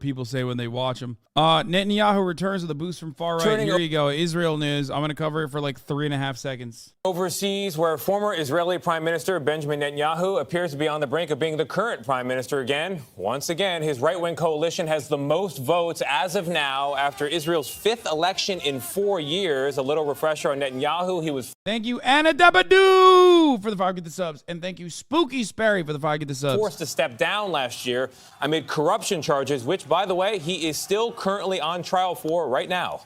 people say when they watch them. Netanyahu returns with a boost from far right. Here you go. Israel news. I'm going to cover it for like 3.5 seconds. Overseas, where former Israeli Prime Minister Benjamin Netanyahu appears to be on the brink of being the current prime minister again. Once again, his right-wing coalition has the most votes as of now after Israel's 5th election in 4 years. A little refresher on Netanyahu. He was... Thank you, Anna Dabadoo, for the 5 get the subs. And thank you, Spooky Sperry, for the 5 get the subs. Forced to step down last year amid corruption charges, which, by the way, he is still currently on trial for right now.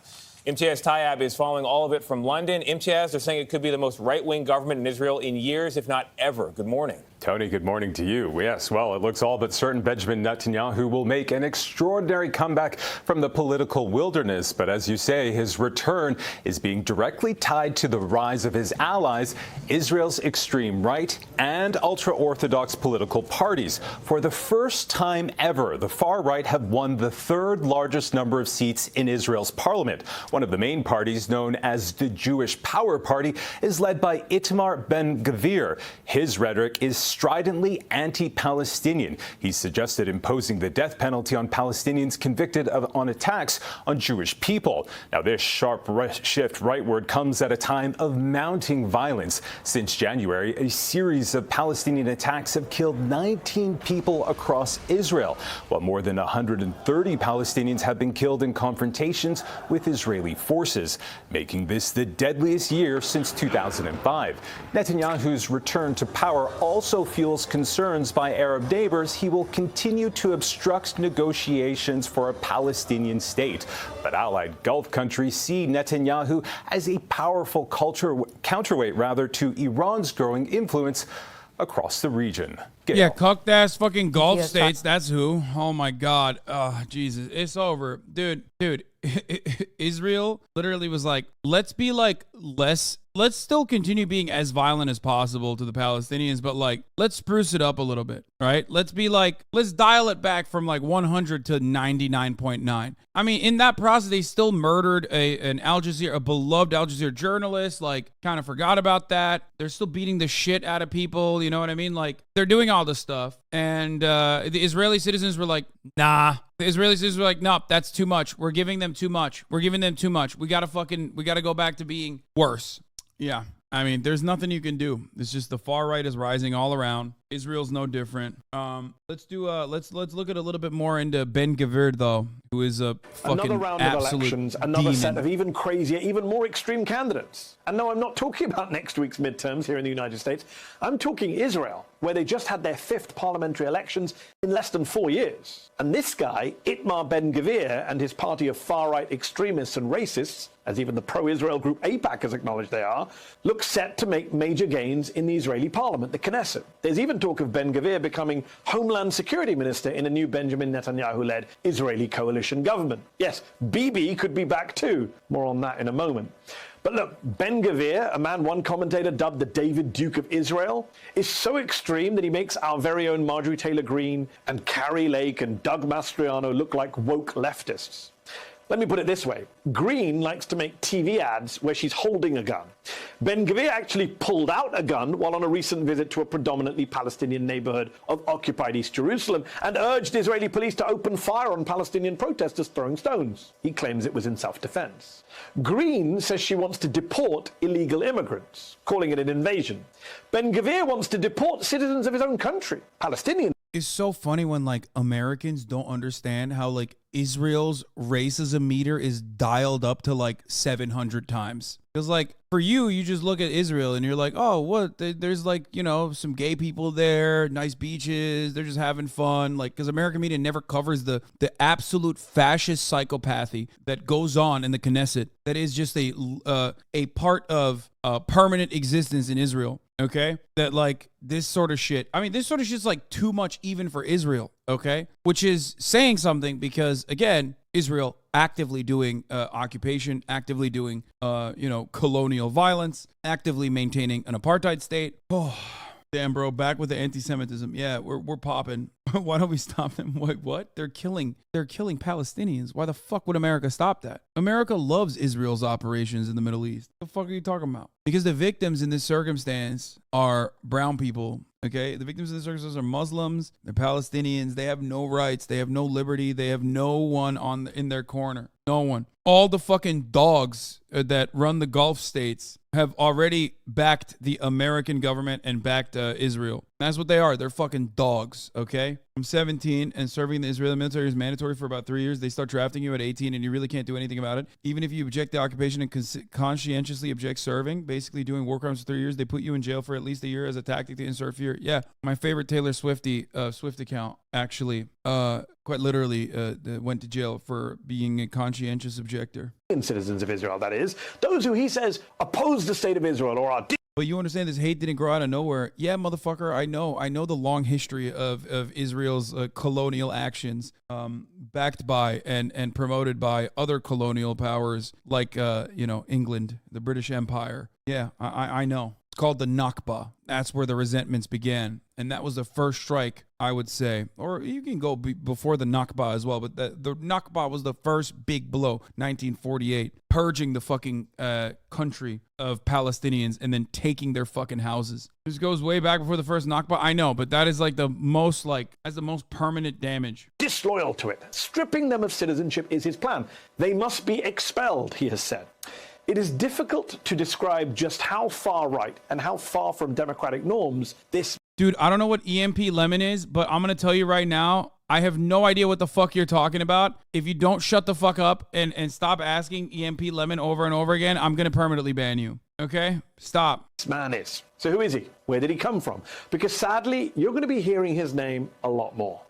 Imtiaz Tayyab is following all of it from London. Imtiaz, they're saying it could be the most right-wing government in Israel in years, if not ever. Good morning. Tony, good morning to you. Yes, well, it looks all but certain Benjamin Netanyahu will make an extraordinary comeback from the political wilderness. But as you say, his return is being directly tied to the rise of his allies, Israel's extreme right and ultra-Orthodox political parties. For the first time ever, the far right have won the 3rd largest number of seats in Israel's parliament. One of the main parties, known as the Jewish Power Party, is led by Itamar Ben-Gvir. His rhetoric is stridently anti-Palestinian. He suggested imposing the death penalty on Palestinians convicted on attacks on Jewish people. Now, this sharp shift rightward comes at a time of mounting violence. Since January, a series of Palestinian attacks have killed 19 people across Israel, while more than 130 Palestinians have been killed in confrontations with Israeli forces, making this the deadliest year since 2005. Netanyahu's return to power also fuels concerns by Arab neighbors he will continue to obstruct negotiations for a Palestinian state. But allied Gulf countries see Netanyahu as a powerful counterweight to Iran's growing influence across the region. Gail. Yeah, cucked ass fucking Gulf states. That's who. Oh my God. Oh, Jesus. It's over. Dude. Israel literally was like, let's be like let's still continue being as violent as possible to the Palestinians, but like, let's spruce it up a little bit, right? Let's be like, let's dial it back from like 100 to 99.9. I mean, in that process, they still murdered a beloved Al Jazeera journalist, like kind of forgot about that. They're still beating the shit out of people. You know what I mean? Like they're doing all this stuff. And the Israeli citizens were like, nah. The Israeli citizens were like, nope, that's too much. We're giving them too much. We gotta go back to being worse. Yeah. I mean, there's nothing you can do. It's just the far right is rising all around. Israel's no different. Let's look at a little bit more into Ben-Gvir, though, who is a fucking another round of elections, another demon. set of even crazier, even more extreme candidates. And no, I'm not talking about next week's midterms here in the United States. I'm talking Israel, where they just had their 5th parliamentary elections in less than 4 years. And this guy, Itamar Ben-Gvir, and his party of far-right extremists and racists, as even the pro-Israel group AIPAC has acknowledged they are, look set to make major gains in the Israeli parliament, the Knesset. There's even talk of Ben-Gvir becoming Homeland Security Minister in a new Benjamin Netanyahu-led Israeli coalition government. Yes, Bibi could be back too. More on that in a moment. But look, Ben-Gvir, a man one commentator dubbed the David Duke of Israel, is so extreme that he makes our very own Marjorie Taylor Greene and Carrie Lake and Doug Mastriano look like woke leftists. Let me put it this way. Greene likes to make TV ads where she's holding a gun. Ben-Gvir actually pulled out a gun while on a recent visit to a predominantly Palestinian neighborhood of occupied East Jerusalem and urged Israeli police to open fire on Palestinian protesters throwing stones. He claims it was in self-defense. Greene says she wants to deport illegal immigrants, calling it an invasion. Ben-Gvir wants to deport citizens of his own country, Palestinians. It's so funny when like Americans don't understand how like Israel's racism meter is dialed up to like 700 times. Because like for you just look at Israel and you're like, oh, what? There's like, you know, some gay people there, nice beaches. They're just having fun. Like, because American media never covers the absolute fascist psychopathy that goes on in the Knesset. That is just a part of permanent existence in Israel. Okay, that like this sort of shit. I mean, this sort of shit's like too much even for Israel. Okay, which is saying something because again, Israel actively doing occupation, actively doing colonial violence, actively maintaining an apartheid state. Oh, damn, bro, back with the anti-Semitism. Yeah, we're popping. Why don't we stop them? Wait, what? They're killing Palestinians. Why the fuck would America stop that? America loves Israel's operations in the Middle East. What the fuck are you talking about? Because the victims in this circumstance are brown people. Okay, the victims of this circumstance are Muslims, they're Palestinians, they have no rights, they have no liberty, they have no one in their corner. No one. All the fucking dogs that run the Gulf states have already backed the American government and backed Israel. That's what they are. They're fucking dogs, okay? I'm 17 and serving the Israeli military is mandatory for about 3 years. They start drafting you at 18 and you really can't do anything about it. Even if you object the occupation and conscientiously object serving, basically doing war crimes for 3 years, they put you in jail for at least a year as a tactic to insert fear. Yeah, my favorite Taylor Swift account actually quite literally went to jail for being a conscientious objector. Citizens of Israel, that is, those who he says oppose the state of Israel or are. But you understand this hate didn't grow out of nowhere. Yeah, motherfucker, I know the long history of Israel's colonial actions, backed by and promoted by other colonial powers like, England, the British Empire. Yeah, I know. It's called the Nakba. That's where the resentments began. And that was the first strike, I would say. Or you can go before the Nakba as well. But the Nakba was the first big blow, 1948. Purging the fucking country of Palestinians and then taking their fucking houses. This goes way back before the first Nakba. I know, but that is like the most permanent damage. Disloyal to it. Stripping them of citizenship is his plan. They must be expelled, he has said. It is difficult to describe just how far right and how far from democratic norms this... Dude, I don't know what EMP Lemon is, but I'm going to tell you right now, I have no idea what the fuck you're talking about. If you don't shut the fuck up and stop asking EMP Lemon over and over again, I'm going to permanently ban you. Okay? Stop. This man is. So who is he? Where did he come from? Because sadly, you're going to be hearing his name a lot more.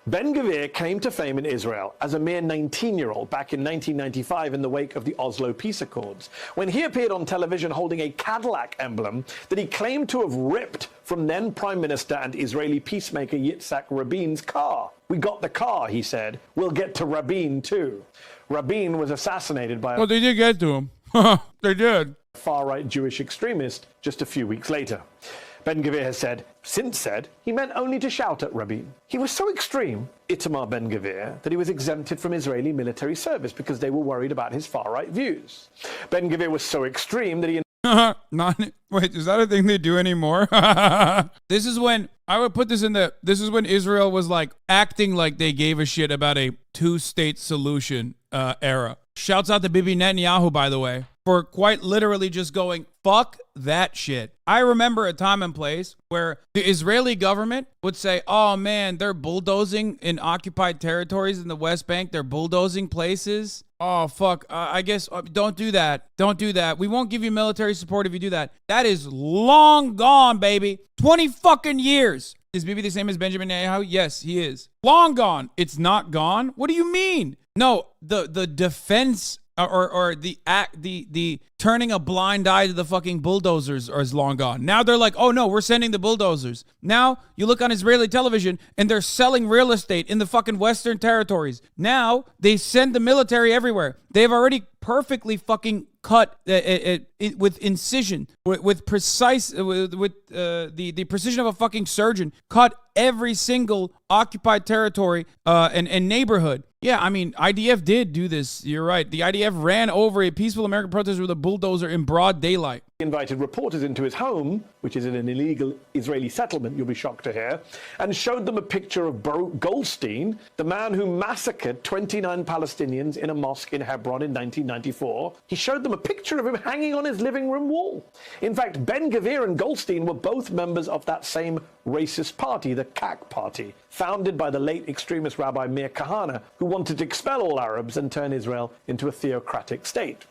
Ben-Gvir came to fame in Israel as a mere 19-year-old back in 1995 in the wake of the Oslo Peace Accords, when he appeared on television holding a Cadillac emblem that he claimed to have ripped from then Prime Minister and Israeli peacemaker Yitzhak Rabin's car. "We got the car," he said. "We'll get to Rabin too." Rabin was assassinated by they did get to him. They did. A far-right Jewish extremist just a few weeks later. Ben-Gvir has since said, he meant only to shout at Rabin. He was so extreme, Itamar Ben-Gvir, that he was exempted from Israeli military service because they were worried about his far-right views. Ben-Gvir was so extreme that he... Wait, is that a thing they do anymore? This is when, I would put this in this is when Israel was like acting like they gave a shit about a two-state solution era. Shouts out to Bibi Netanyahu, by the way, for quite literally just going, fuck that shit. I remember a time and place where the Israeli government would say, oh man, they're bulldozing in occupied territories in the West Bank. They're bulldozing places. Oh, fuck. I guess don't do that. Don't do that. We won't give you military support if you do that. That is long gone, baby. 20 fucking years. Is Bibi the same as Benjamin Netanyahu? Yes, he is. Long gone. It's not gone? What do you mean? No, the defense or the turning a blind eye to the fucking bulldozers is long gone. Now they're like, oh no, we're sending the bulldozers. Now you look on Israeli television and they're selling real estate in the fucking Western territories. Now they send the military everywhere. They've already perfectly fucking cut with incision, with precise, with the precision of a fucking surgeon, cut every single occupied territory and neighborhood. Yeah, I mean, IDF did do this. You're right. The IDF ran over a peaceful American protester with a bulldozer in broad daylight. He invited reporters into his home, which is in an illegal Israeli settlement, you'll be shocked to hear, and showed them a picture of Baruch Goldstein, the man who massacred 29 Palestinians in a mosque in Hebron in 1994. He showed them a picture of him hanging on his living room wall. In fact, Ben-Gvir and Goldstein were both members of that same racist party, the KAK party, founded by the late extremist Rabbi Meir Kahane, who wanted to expel all Arabs and turn Israel into a theocratic state.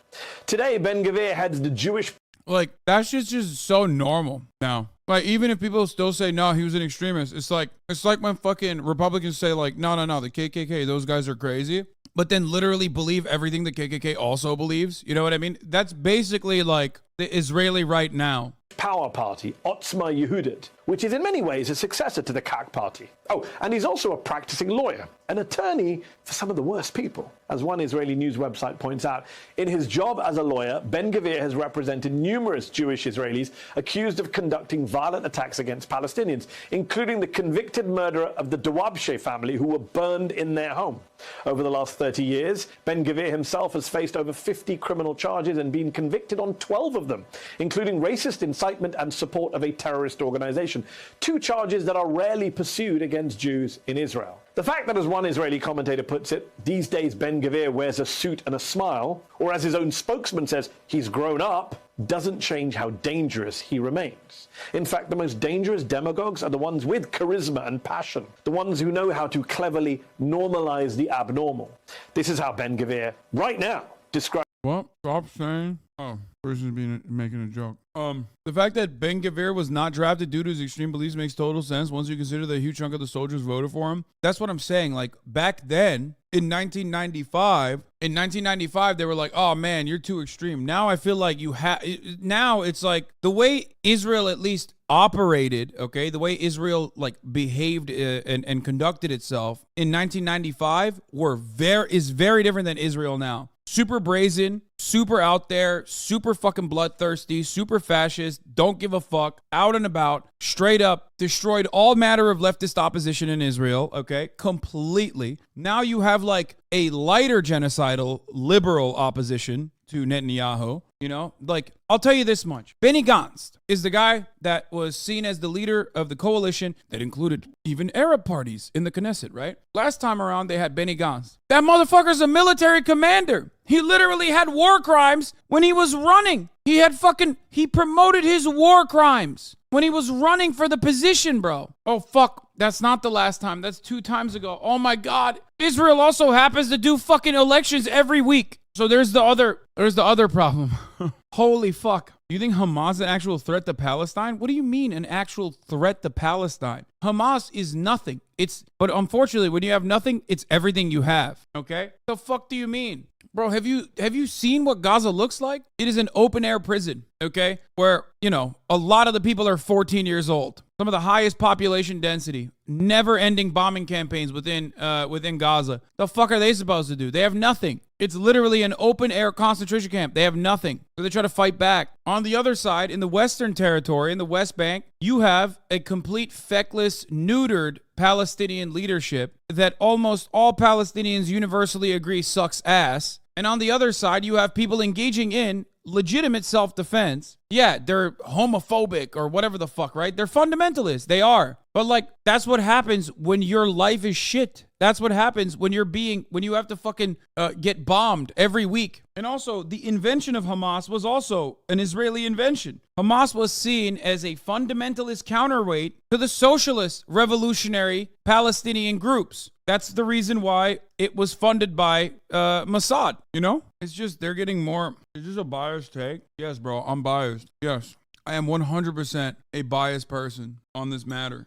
Today, Ben-Gvir heads the Jewish... Like, that's just so normal now. Like, even if people still say, no, he was an extremist, it's like when fucking Republicans say, like, no, the KKK, those guys are crazy, but then literally believe everything the KKK also believes. You know what I mean? That's basically like the Israeli right now. Power party, Otzma Yehudit, which is in many ways a successor to the KAK party. Oh, and he's also a practicing lawyer, an attorney for some of the worst people. As one Israeli news website points out, in his job as a lawyer, Ben-Gvir has represented numerous Jewish Israelis accused of conducting violent attacks against Palestinians, including the convicted murderer of the Dawabshe family who were burned in their home. Over the last 30 years, Ben-Gvir himself has faced over 50 criminal charges and been convicted on 12 of of them, including racist incitement and support of a terrorist organization, two charges that are rarely pursued against Jews in Israel. The fact that, as one Israeli commentator puts it, these days Ben-Gvir wears a suit and a smile, or as his own spokesman says, he's grown up, doesn't change how dangerous he remains. In fact, the most dangerous demagogues are the ones with charisma and passion, the ones who know how to cleverly normalize the abnormal. This is how Ben-Gvir, right now, describes... What? Stop saying. Oh, person's making a joke. The fact that Ben-Gvir was not drafted due to his extreme beliefs makes total sense once you consider that a huge chunk of the soldiers voted for him. That's what I'm saying. Like, back then, in 1995, they were like, oh man, you're too extreme. Now I feel like now it's like the way Israel at least operated, okay, the way Israel like behaved and conducted itself in 1995 is very different than Israel now. Super brazen, super out there, super fucking bloodthirsty, super fascist, don't give a fuck, out and about, straight up destroyed all matter of leftist opposition in Israel, okay, completely. Now you have like a lighter genocidal liberal opposition to Netanyahu, you know, like I'll tell you this much. Benny Gantz is the guy that was seen as the leader of the coalition that included even Arab parties in the Knesset, right? Last time around, they had Benny Gantz. That motherfucker's a military commander. He literally had war crimes when he was running. He promoted his war crimes when he was running for the position, bro. Oh, fuck. That's not the last time. That's 2 times ago. Oh my God. Israel also happens to do fucking elections every week. So there's the other problem. Holy fuck. Do you think Hamas is an actual threat to Palestine? What do you mean an actual threat to Palestine? Hamas is nothing. But unfortunately, when you have nothing, it's everything you have. Okay? The fuck do you mean? Bro, have you seen what Gaza looks like? It is an open air prison, okay? Where, you know, a lot of the people are 14 years old. Some of the highest population density, never ending bombing campaigns within Gaza. The fuck are they supposed to do? They have nothing. It's literally an open air concentration camp. They have nothing. So they try to fight back. On the other side, in the Western Territory, in the West Bank, you have a complete feckless, neutered Palestinian leadership that almost all Palestinians universally agree sucks ass. And on the other side, you have people engaging in legitimate self-defense. Yeah, they're homophobic or whatever the fuck, right? They're fundamentalists. They are. But like, that's what happens when your life is shit. That's what happens when you have to fucking get bombed every week. And also, the invention of Hamas was also an Israeli invention. Hamas was seen as a fundamentalist counterweight to the socialist revolutionary Palestinian groups. That's the reason why it was funded by Mossad, you know? It's just, they're getting more. Is this a biased take? Yes, bro, I'm biased. Yes, I am 100% a biased person on this matter.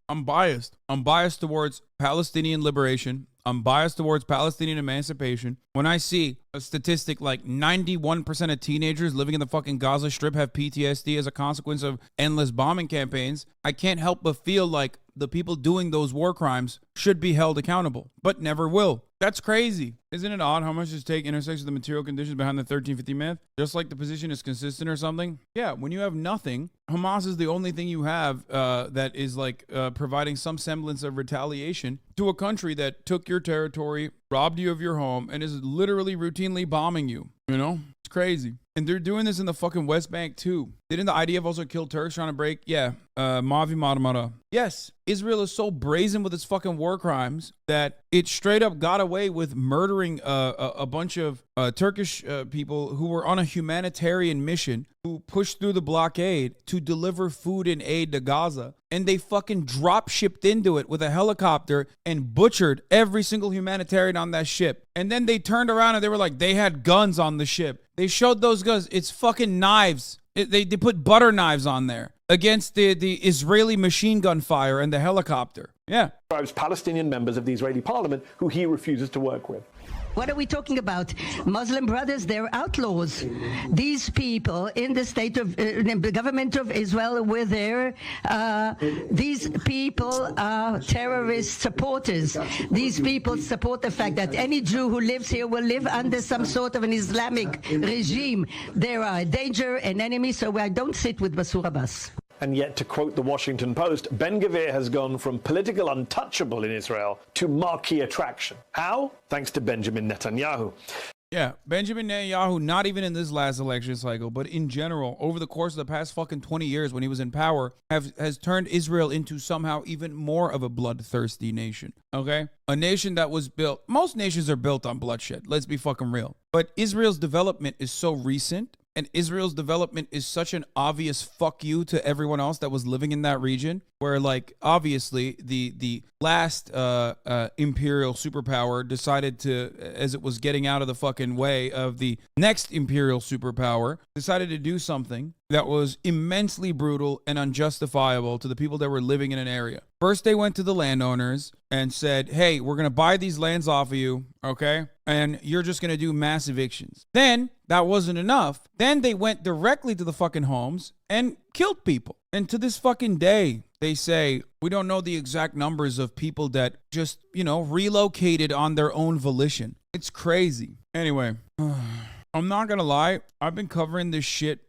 I'm biased. I'm biased towards Palestinian liberation. I'm biased towards Palestinian emancipation. When I see a statistic like 91% of teenagers living in the fucking Gaza Strip have PTSD as a consequence of endless bombing campaigns, I can't help but feel like the people doing those war crimes should be held accountable, but never will. That's crazy. Isn't it odd how much this take intersects with the material conditions behind the 1350 myth? Just like the position is consistent or something? Yeah, when you have nothing, Hamas is the only thing you have that is like providing some semblance of retaliation to a country that took your territory, robbed you of your home, and is literally routinely bombing you. You know? It's crazy. And they're doing this in the fucking West Bank too. Didn't the IDF also kill Turks trying to break? Yeah. Mavi Marmara. Yes. Israel is so brazen with its fucking war crimes that it straight up got away with murdering a bunch of Turkish people who were on a humanitarian mission who pushed through the blockade to deliver food and aid to Gaza. And they fucking drop shipped into it with a helicopter and butchered every single humanitarian on that ship. And then they turned around and they were like, they had guns on the ship. They showed those guns. It's fucking knives. They put butter knives on there against the Israeli machine gun fire and the helicopter. Yeah. Palestinian members of the Israeli parliament who he refuses to work with. What are we talking about? Muslim brothers, they're outlaws. These people in the state of the government of Israel were there. These people are terrorist supporters. These people support the fact that any Jew who lives here will live under some sort of an Islamic regime. They are a danger, an enemy, so I don't sit with Basur Abbas. And yet, to quote the Washington Post, Ben-Gvir has gone from political untouchable in Israel to marquee attraction. How? Thanks to Benjamin Netanyahu. Yeah, Benjamin Netanyahu, not even in this last election cycle, but in general, over the course of the past fucking 20 years when he was in power, has turned Israel into somehow even more of a bloodthirsty nation, okay? A nation that was built, most nations are built on bloodshed, let's be fucking real. But Israel's development is so recent, and Israel's development is such an obvious fuck you to everyone else that was living in that region, where, like, obviously the last imperial superpower decided to, as it was getting out of the fucking way of the next imperial superpower, decided to do something that was immensely brutal and unjustifiable to the people that were living in an area. First, they went to the landowners and said, hey, we're going to buy these lands off of you, okay? And you're just going to do mass evictions. Then, that wasn't enough. Then they went directly to the fucking homes and killed people. And to this fucking day, they say, we don't know the exact numbers of people that just, relocated on their own volition. It's crazy. Anyway, I'm not gonna lie. I've been covering this shit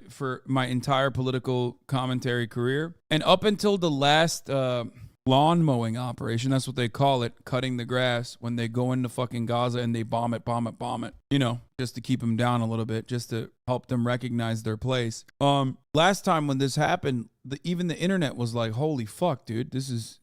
for my entire political commentary career. And up until the last lawn mowing operation, that's what they call it, cutting the grass, when they go into fucking Gaza and they bomb it, just to keep them down a little bit, just to help them recognize their place. Last time when this happened, even the internet was like, holy fuck, dude, this is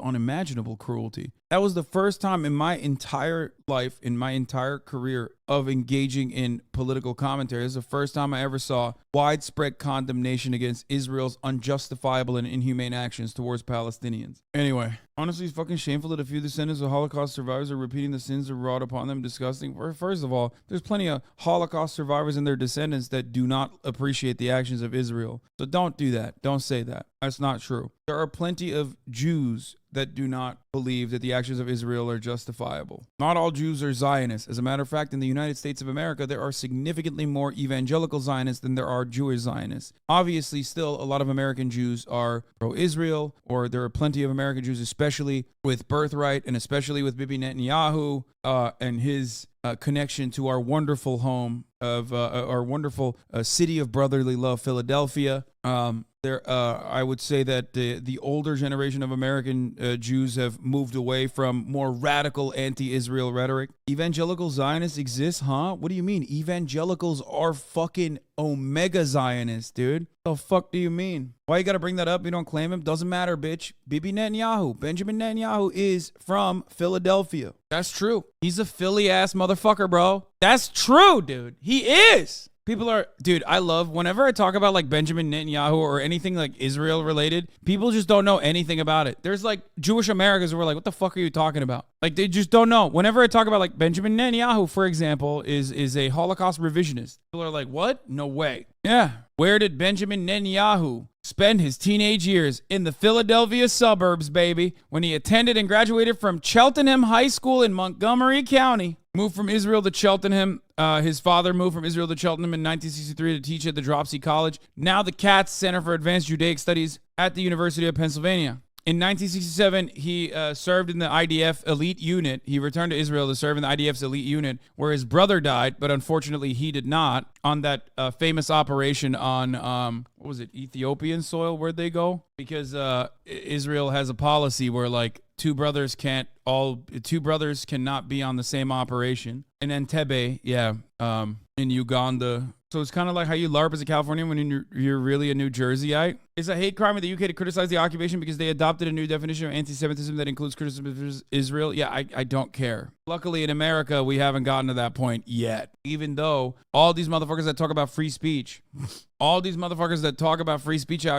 unimaginable cruelty. That was the first time in my entire life, in my entire career of engaging in political commentary. This is the first time I ever saw widespread condemnation against Israel's unjustifiable and inhumane actions towards Palestinians. Anyway, honestly, it's fucking shameful that a few descendants of Holocaust survivors are repeating the sins that were wrought upon them. Disgusting. First of all, there's plenty of Holocaust survivors and their descendants that do not appreciate the actions of Israel. So don't do that. Don't say that. That's not true. There are plenty of Jews that do not believe that the actions of Israel are justifiable. Not all Jews are Zionists. As a matter of fact, in the United States of America, there are significantly more evangelical Zionists than there are Jewish Zionists. Obviously, still, a lot of American Jews are pro-Israel, or there are plenty of American Jews, especially with birthright and especially with Bibi Netanyahu and his connection to our wonderful home of our wonderful city of brotherly love, Philadelphia. I would say that the older generation of American Jews have moved away from more radical anti-Israel rhetoric. Evangelical Zionists exist, huh? What do you mean? Evangelicals are fucking Omega Zionists, dude. The fuck do you mean? Why you gotta bring that up? You don't claim him? Doesn't matter, bitch. Bibi Netanyahu, Benjamin Netanyahu is from Philadelphia. That's true. He's a Philly-ass motherfucker, bro. That's true, dude. He is. People are, dude, I love, whenever I talk about like Benjamin Netanyahu or anything like Israel related, people just don't know anything about it. There's like Jewish Americans who are like, what the fuck are you talking about? Like, they just don't know. Whenever I talk about like Benjamin Netanyahu, for example, is a Holocaust revisionist. People are like, what? No way. Yeah. Where did Benjamin Netanyahu spend his teenage years? In the Philadelphia suburbs, baby. When he attended and graduated from Cheltenham High School in Montgomery County. Moved from Israel to Cheltenham. His father moved from Israel to Cheltenham in 1963 to teach at the Dropsy College, now the Katz Center for Advanced Judaic Studies at the University of Pennsylvania. In 1967, he served in the IDF elite unit. He returned to Israel to serve in the IDF's elite unit, where his brother died, but unfortunately he did not, on that famous operation on, what was it, Ethiopian soil? Where'd they go? Because Israel has a policy where, like, two brothers cannot be on the same operation. In Entebbe, in Uganda. So it's kind of like how you LARP as a Californian when you're really a New Jerseyite. It's a hate crime in the UK to criticize the occupation because they adopted a new definition of anti-Semitism that includes criticism of Israel. Yeah, I don't care. Luckily, in America, we haven't gotten to that point yet. Even though all these motherfuckers that talk about free speech, out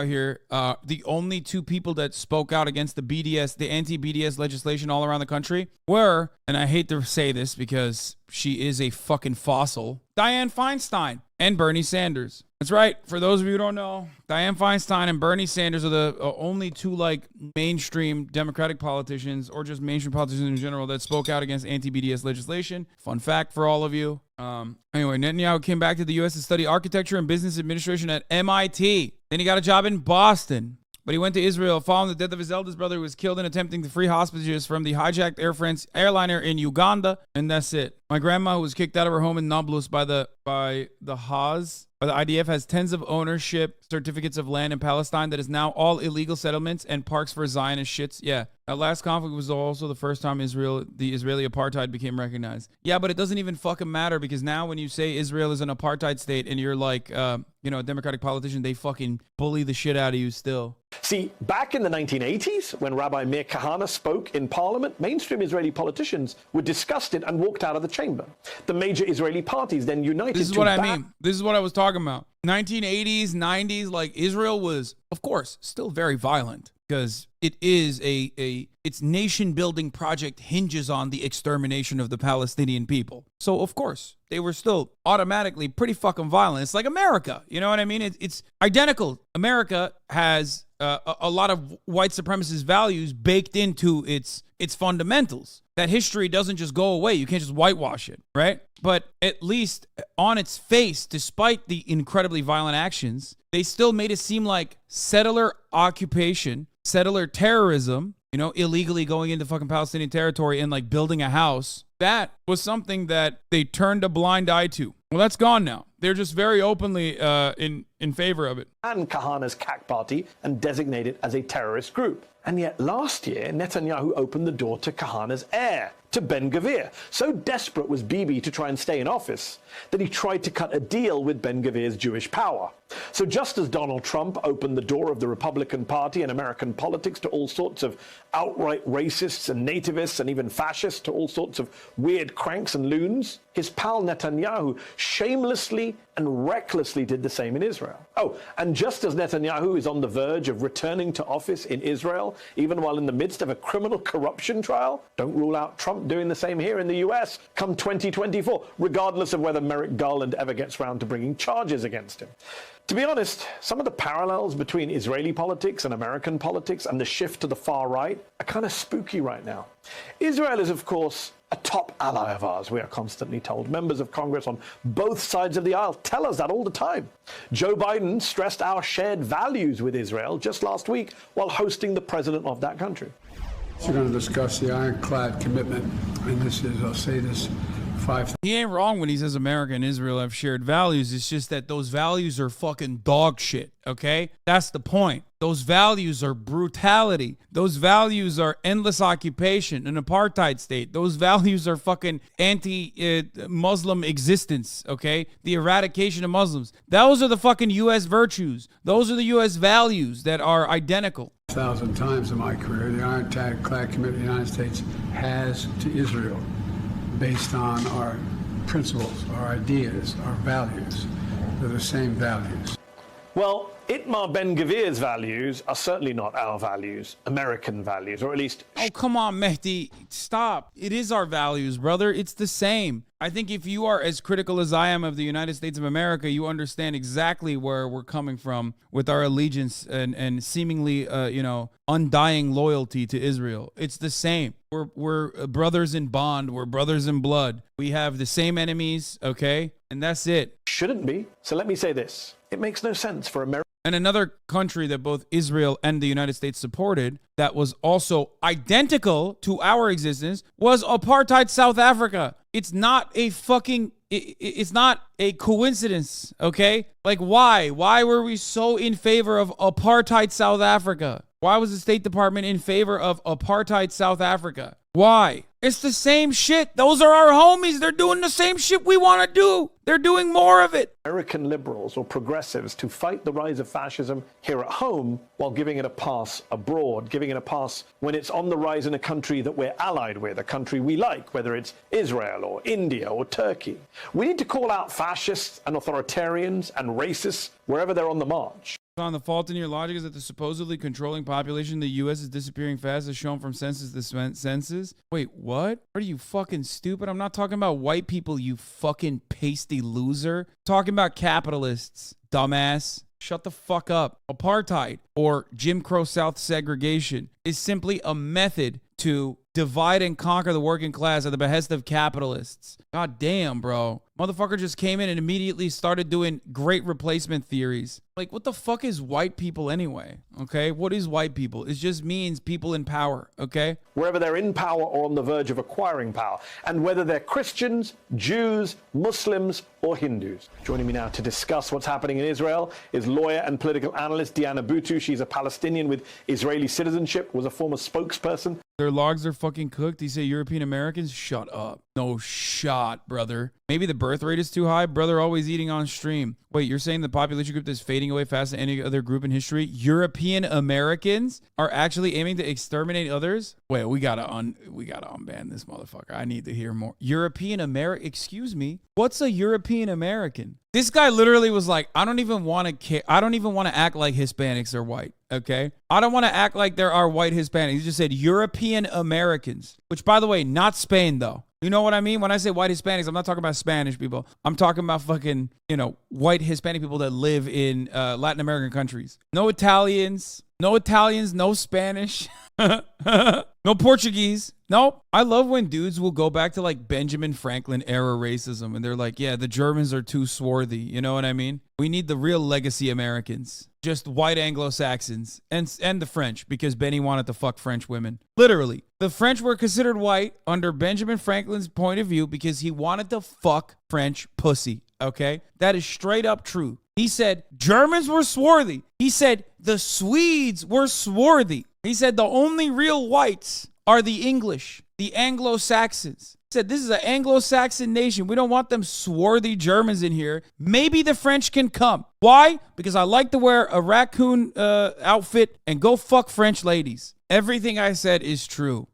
here, the only two people that spoke out against the anti-BDS legislation all around the country were, and I hate to say this because she is a fucking fossil, Dianne Feinstein and Bernie Sanders. That's right. For those of you who don't know, Dianne Feinstein and Bernie Sanders are the only two like mainstream Democratic politicians, or just mainstream politicians in general, that spoke out against anti-BDS legislation. Fun fact for all of you. Anyway, Netanyahu came back to the U.S. to study architecture and business administration at MIT. Then he got a job in Boston. But he went to Israel following the death of his eldest brother, who was killed in attempting to free hostages from the hijacked Air France airliner in Uganda. And that's it. My grandma, who was kicked out of her home in Nablus by the IDF, has tens of ownership certificates of land in Palestine that is now all illegal settlements and parks for Zionist shits. Yeah, That last conflict was also the first time the Israeli apartheid became recognized. Yeah, but it doesn't even fucking matter because now when you say Israel is an apartheid state and you're like, a Democratic politician, they fucking bully the shit out of you still. See, back in the 1980s, when Rabbi Meir Kahane spoke in parliament, mainstream Israeli politicians were disgusted and walked out of the chamber. The major Israeli parties then united. This is what I mean. This is what I was talking about. 1980s, 90s, like Israel was, of course, still very violent because it is its nation building project hinges on the extermination of the Palestinian people. So, of course, they were still automatically pretty fucking violent. It's like America. You know what I mean? It's identical. America has a lot of white supremacist values baked into its fundamentals. That history doesn't just go away. You can't just whitewash it, right? But at least on its face, despite the incredibly violent actions, they still made it seem like settler occupation, settler terrorism, illegally going into fucking Palestinian territory and like building a house. That was something that they turned a blind eye to. Well, that's gone now. They're just very openly in favor of it. And Kahane's CAC party and designate it as a terrorist group. And yet last year, Netanyahu opened the door to Kahane's heir, to Ben-Gvir. So desperate was Bibi to try and stay in office that he tried to cut a deal with Ben-Gvir's Jewish power. So just as Donald Trump opened the door of the Republican Party and American politics to all sorts of outright racists and nativists and even fascists, to all sorts of weird cranks and loons, his pal Netanyahu shamelessly and recklessly did the same in Israel. Oh, and just as Netanyahu is on the verge of returning to office in Israel, even while in the midst of a criminal corruption trial, don't rule out Trump doing the same here in the US come 2024, regardless of whether Merrick Garland ever gets round to bringing charges against him. To be honest, some of the parallels between Israeli politics and American politics and the shift to the far right are kind of spooky right now. Israel is, of course, a top ally of ours, we are constantly told. Members of Congress on both sides of the aisle tell us that all the time. Joe Biden stressed our shared values with Israel just last week while hosting the president of that country. We're going to discuss the ironclad commitment, and this is, I'll say this, he ain't wrong when he says America and Israel have shared values. It's just that those values are fucking dog shit, okay? That's the point. Those values are brutality. Those values are endless occupation, an apartheid state. Those values are fucking anti-Muslim existence, okay? The eradication of Muslims. Those are the fucking U.S. virtues. Those are the U.S. values that are identical. 1,000 times in my career, the ironclad commitment the United States has to Israel, based on our principles, our ideas, our values. They're the same values. Well, Itamar Ben-Gvir's values are certainly not our values, American values, or at least... Oh, come on, Mehdi. Stop. It is our values, brother. It's the same. I think if you are as critical as I am of the United States of America, you understand exactly where we're coming from with our allegiance and seemingly, undying loyalty to Israel. It's the same. We're brothers in bond. We're brothers in blood. We have the same enemies, okay? And that's it. Shouldn't be. So let me say this. It makes no sense for America. And another country that both Israel and the United States supported that was also identical to our existence was apartheid South Africa. It's not a fucking, it's not a coincidence, okay? Like why? Why were we so in favor of apartheid South Africa? Why was the State Department in favor of apartheid South Africa? Why? It's the same shit. Those are our homies. They're doing the same shit we want to do. They're doing more of it. American liberals or progressives to fight the rise of fascism here at home while giving it a pass abroad, giving it a pass when it's on the rise in a country that we're allied with, a country we like, whether it's Israel or India or Turkey. We need to call out fascists and authoritarians and racists wherever they're on the march. On the fault in your logic is that the supposedly controlling population in the U.S. is disappearing fast as shown from census to census. Wait, what? Are you fucking stupid? I'm not talking about white people, you fucking pasty loser. I'm talking about capitalists, dumbass. Shut the fuck up. Apartheid, or Jim Crow South segregation, is simply a method to divide and conquer the working class at the behest of capitalists. God damn, bro. Motherfucker just came in and immediately started doing great replacement theories. Like, what the fuck is white people anyway? Okay? What is white people? It just means people in power, okay? Wherever they're in power or on the verge of acquiring power, and whether they're Christians, Jews, Muslims, or Hindus. Joining me now to discuss what's happening in Israel is lawyer and political analyst Diana Boutou. She's a Palestinian with Israeli citizenship, was a former spokesperson. Their logs are fucking cooked. You say European Americans? Shut up. No shot, brother. Maybe the birth rate is too high. Brother, always eating on stream. Wait, you're saying the population group that's fading away faster than any other group in history? European Americans are actually aiming to exterminate others? Wait, we gotta unban this motherfucker. I need to hear more. European American? Excuse me. What's a European American? This guy literally was like, I don't even want to act like Hispanics are white. Okay? I don't want to act like there are white Hispanics. He just said European Americans, which, by the way, not Spain, though. You know what I mean? When I say white Hispanics, I'm not talking about Spanish people. I'm talking about fucking, white Hispanic people that live in Latin American countries. No Italians, no Spanish, no Portuguese. Nope. I love when dudes will go back to like Benjamin Franklin era racism and they're like, yeah, the Germans are too swarthy. You know what I mean? We need the real legacy Americans. Just white Anglo-Saxons and the French, because Benny wanted to fuck French women. Literally. The French were considered white under Benjamin Franklin's point of view because he wanted to fuck French pussy. Okay? That is straight up true. He said Germans were swarthy. He said the Swedes were swarthy. He said the only real whites are the English, the Anglo-Saxons. He said this is an Anglo-Saxon nation. We don't want them swarthy Germans in here. Maybe the French can come. Why? Because I like to wear a raccoon outfit and go fuck French ladies. Everything I said is true.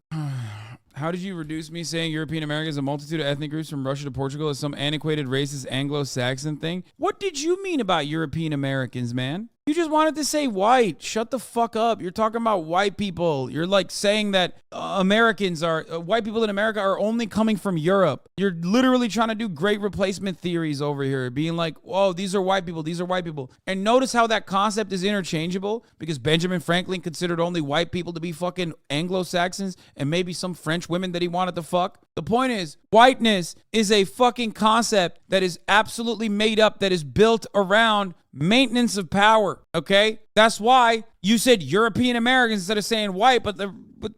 How did you reduce me saying European Americans, a multitude of ethnic groups from Russia to Portugal, as some antiquated racist Anglo-Saxon thing? What did you mean about European Americans, man? You just wanted to say white. Shut the fuck up. You're talking about white people. You're like saying that Americans are, white people in America are only coming from Europe. You're literally trying to do great replacement theories over here, being like, oh, these are white people. These are white people. And notice how that concept is interchangeable, because Benjamin Franklin considered only white people to be fucking Anglo-Saxons and maybe some French women that he wanted to fuck. The point is, whiteness is a fucking concept that is absolutely made up, that is built around maintenance of power, okay? That's why you said European Americans instead of saying white, but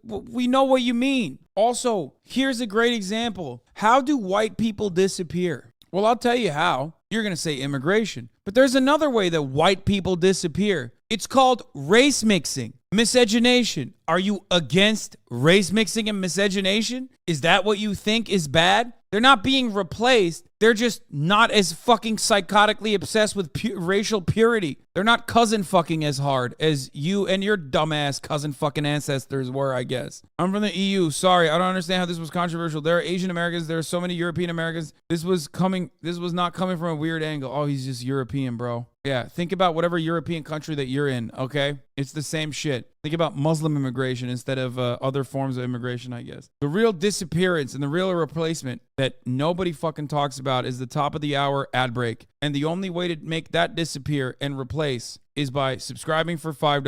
we know what you mean. Also, here's a great example. How do white people disappear? Well, I'll tell you how. You're going to say immigration. But there's another way that white people disappear. It's called race mixing, miscegenation. Are you against race mixing and miscegenation? Is that what you think is bad? They're not being replaced. They're just not as fucking psychotically obsessed with racial purity. They're not cousin fucking as hard as you and your dumbass cousin fucking ancestors were, I guess. I'm from the EU. Sorry, I don't understand how this was controversial. There are Asian Americans. There are so many European Americans. This was not coming from a weird angle. Oh, he's just European, bro. Yeah, think about whatever European country that you're in, okay? It's the same shit. Think about Muslim immigration instead of other forms of immigration, I guess. The real disappearance and the real replacement that nobody fucking talks about is the top of the hour ad break. And the only way to make that disappear and replace is by subscribing for $5.